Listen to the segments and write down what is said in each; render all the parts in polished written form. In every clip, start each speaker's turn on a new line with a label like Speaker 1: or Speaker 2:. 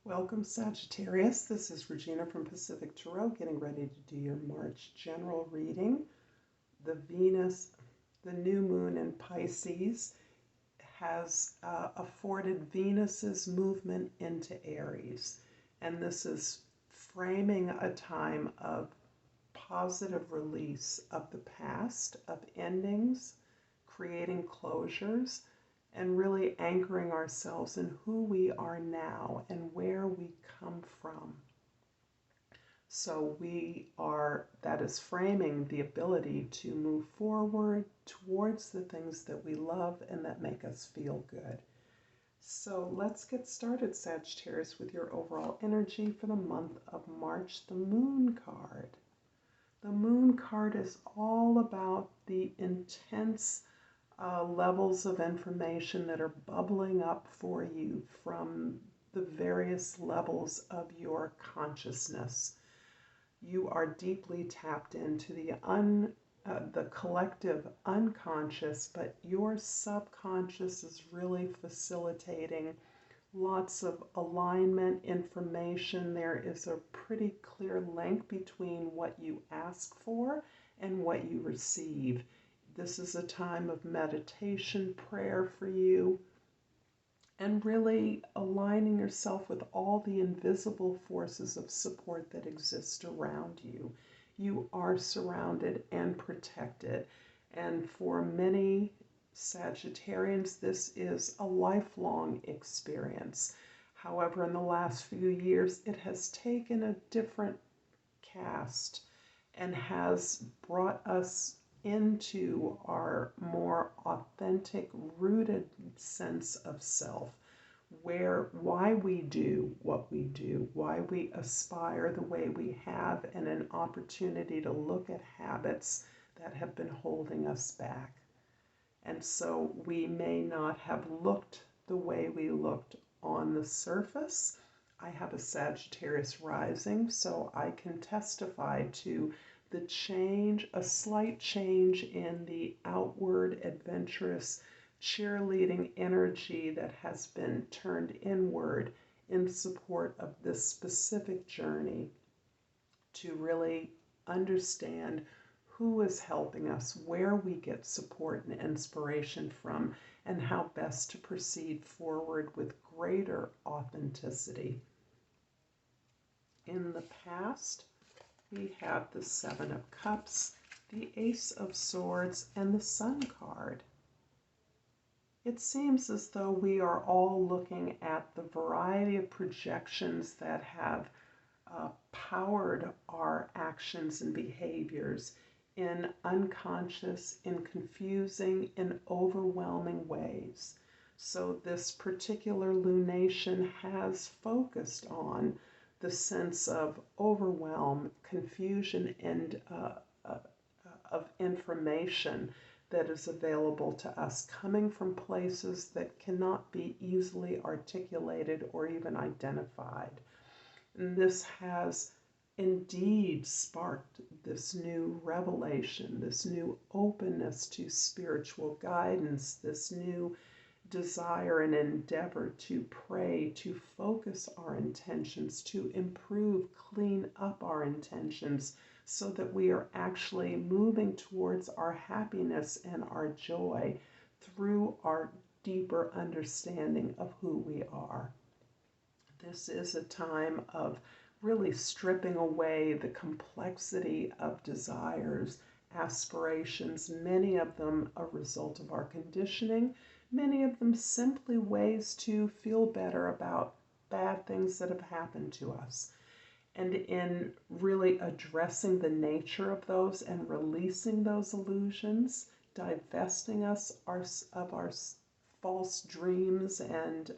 Speaker 1: Welcome, Sagittarius. This is Regina from Pacific Tarot, getting ready to do your March general reading. The new moon in Pisces has afforded Venus's movement into Aries. And this is framing a time of positive release of the past, of endings, creating closures, and really anchoring ourselves in who we are now and where we come from. So that is framing the ability to move forward towards the things that we love and that make us feel good. So let's get started, Sagittarius, with your overall energy for the month of March, the Moon card. The Moon card is all about the intense levels of information that are bubbling up for you from the various levels of your consciousness. You are deeply tapped into the collective unconscious, but your subconscious is really facilitating lots of alignment information. There is a pretty clear link between what you ask for and what you receive. This is a time of meditation, prayer for you, and really aligning yourself with all the invisible forces of support that exist around you. You are surrounded and protected. And for many Sagittarians, this is a lifelong experience. However, in the last few years, it has taken a different cast and has brought us into our more authentic, rooted sense of self, why we do what we do, why we aspire the way we have, and an opportunity to look at habits that have been holding us back. And so we may not have looked the way we looked on the surface. I have a Sagittarius rising, so I can testify to the change, a slight change in the outward, adventurous, cheerleading energy that has been turned inward in support of this specific journey to really understand who is helping us, where we get support and inspiration from, and how best to proceed forward with greater authenticity. In the past, we have the Seven of Cups, the Ace of Swords, and the Sun card. It seems as though we are all looking at the variety of projections that have powered our actions and behaviors in unconscious, in confusing, in overwhelming ways. So this particular lunation has focused on the sense of overwhelm, confusion, and of information that is available to us, coming from places that cannot be easily articulated or even identified. And this has indeed sparked this new revelation, this new openness to spiritual guidance, this new desire and endeavor to pray, to focus our intentions, to improve, clean up our intentions, so that we are actually moving towards our happiness and our joy through our deeper understanding of who we are. This is a time of really stripping away the complexity of desires, aspirations, many of them a result of our conditioning, many of them simply ways to feel better about bad things that have happened to us. And in really addressing the nature of those and releasing those illusions, divesting us of our false dreams and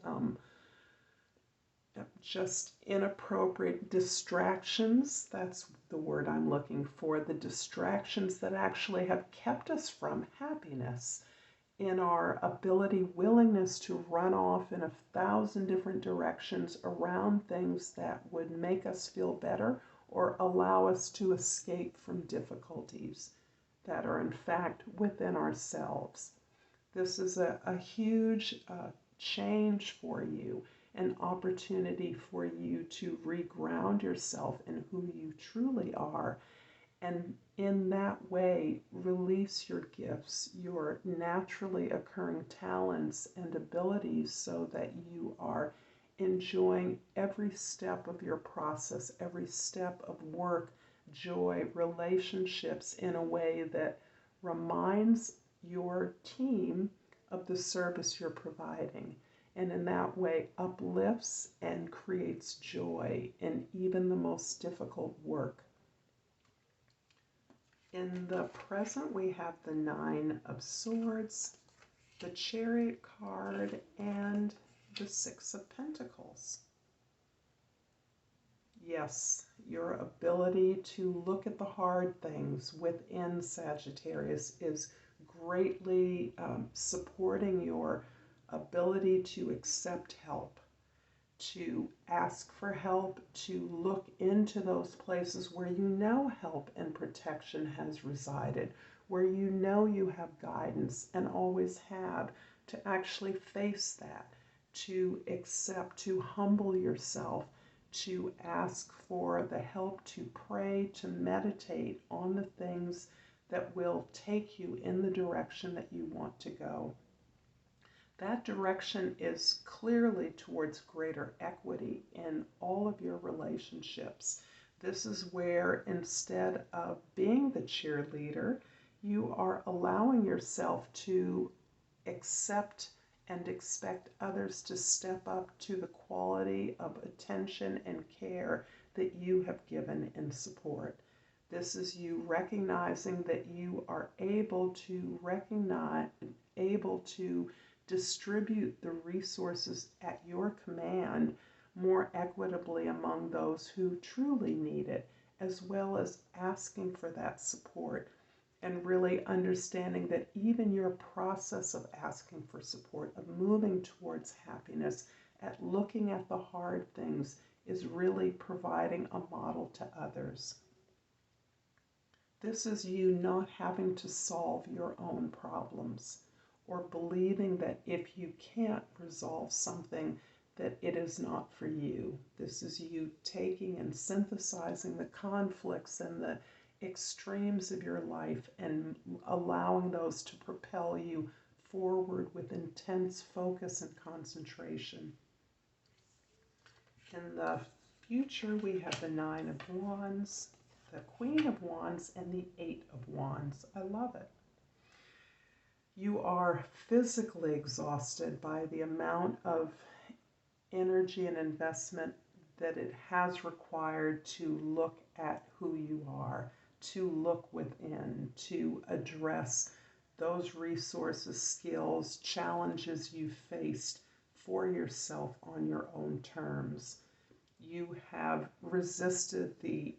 Speaker 1: just inappropriate distractions. That's the word I'm looking for. The distractions that actually have kept us from happiness, in our willingness to run off in 1,000 different directions around things that would make us feel better or allow us to escape from difficulties that are in fact within ourselves. This is a huge change for you. an opportunity for you to reground yourself in who you truly are, and in that way release your gifts, your naturally occurring talents and abilities, so that you are enjoying every step of your process, every step of work, joy, relationships, in a way that reminds your team of the service you're providing. And in that way uplifts and creates joy in even the most difficult work. In the present, we have the Nine of Swords, the Chariot card, and the Six of Pentacles. Yes, your ability to look at the hard things within Sagittarius is greatly supporting your ability to accept help, to ask for help, to look into those places where you know help and protection has resided, where you know you have guidance and always have, to actually face that, to accept, to humble yourself, to ask for the help, to pray, to meditate on the things that will take you in the direction that you want to go. That direction is clearly towards greater equity in all of your relationships. This is where, instead of being the cheerleader, you are allowing yourself to accept and expect others to step up to the quality of attention and care that you have given in support. This is you recognizing that you are able to distribute the resources at your command more equitably among those who truly need it, as well as asking for that support, and really understanding that even your process of asking for support, of moving towards happiness, at looking at the hard things, is really providing a model to others. This is you not having to solve your own problems, or believing that if you can't resolve something, that it is not for you. This is you taking and synthesizing the conflicts and the extremes of your life and allowing those to propel you forward with intense focus and concentration. In the future, we have the Nine of Wands, the Queen of Wands, and the Eight of Wands. I love it. You are physically exhausted by the amount of energy and investment that it has required to look at who you are, to look within, to address those resources, skills, challenges you faced for yourself on your own terms. You have resisted the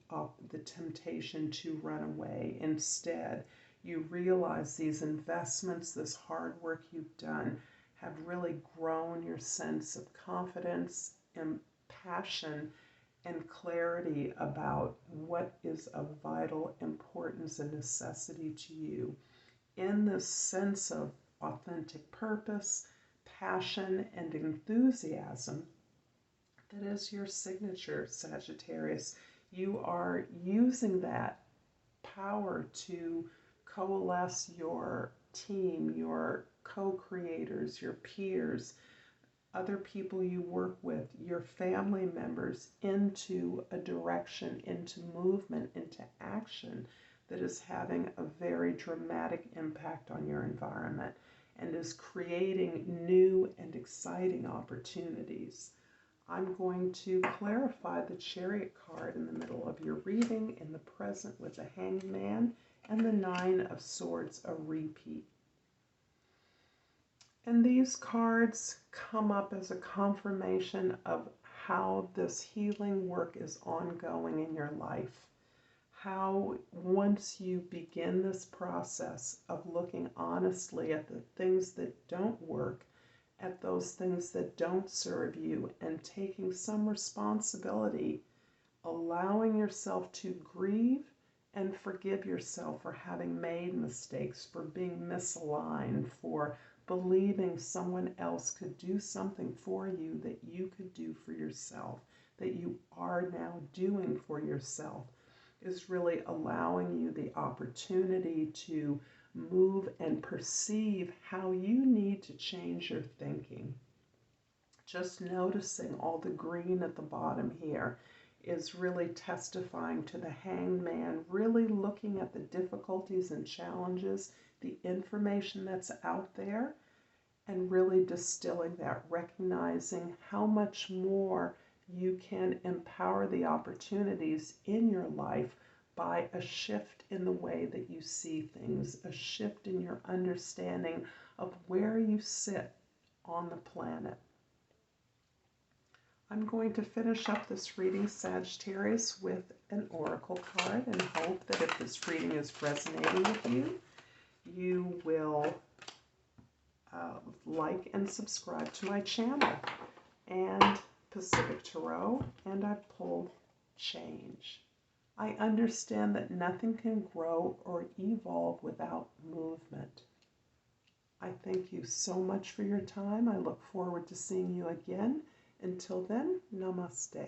Speaker 1: temptation to run away. Instead, you realize these investments, this hard work you've done, have really grown your sense of confidence and passion and clarity about what is of vital importance and necessity to you. In this sense of authentic purpose, passion, and enthusiasm that is your signature, Sagittarius, you are using that power to coalesce your team, your co-creators, your peers, other people you work with, your family members, into a direction, into movement, into action that is having a very dramatic impact on your environment and is creating new and exciting opportunities. I'm going to clarify the Chariot card in the middle of your reading, in the present with the Hanged Man, and the Nine of Swords, a repeat. And these cards come up as a confirmation of how this healing work is ongoing in your life. How once you begin this process of looking honestly at the things that don't work, at those things that don't serve you, and taking some responsibility, allowing yourself to grieve and forgive yourself for having made mistakes, for being misaligned, for believing someone else could do something for you that you could do for yourself, that you are now doing for yourself, is really allowing you the opportunity to move and perceive how you need to change your thinking. Just noticing all the green at the bottom here is really testifying to the Hanged Man, really looking at the difficulties and challenges, the information that's out there, and really distilling that, recognizing how much more you can empower the opportunities in your life by a shift in the way that you see things, a shift in your understanding of where you sit on the planet. I'm going to finish up this reading, Sagittarius, with an oracle card, and hope that if this reading is resonating with you, you will like and subscribe to my channel. And Pacific Tarot, and I pulled change. I understand that nothing can grow or evolve without movement. I thank you so much for your time. I look forward to seeing you again. Until then, namaste.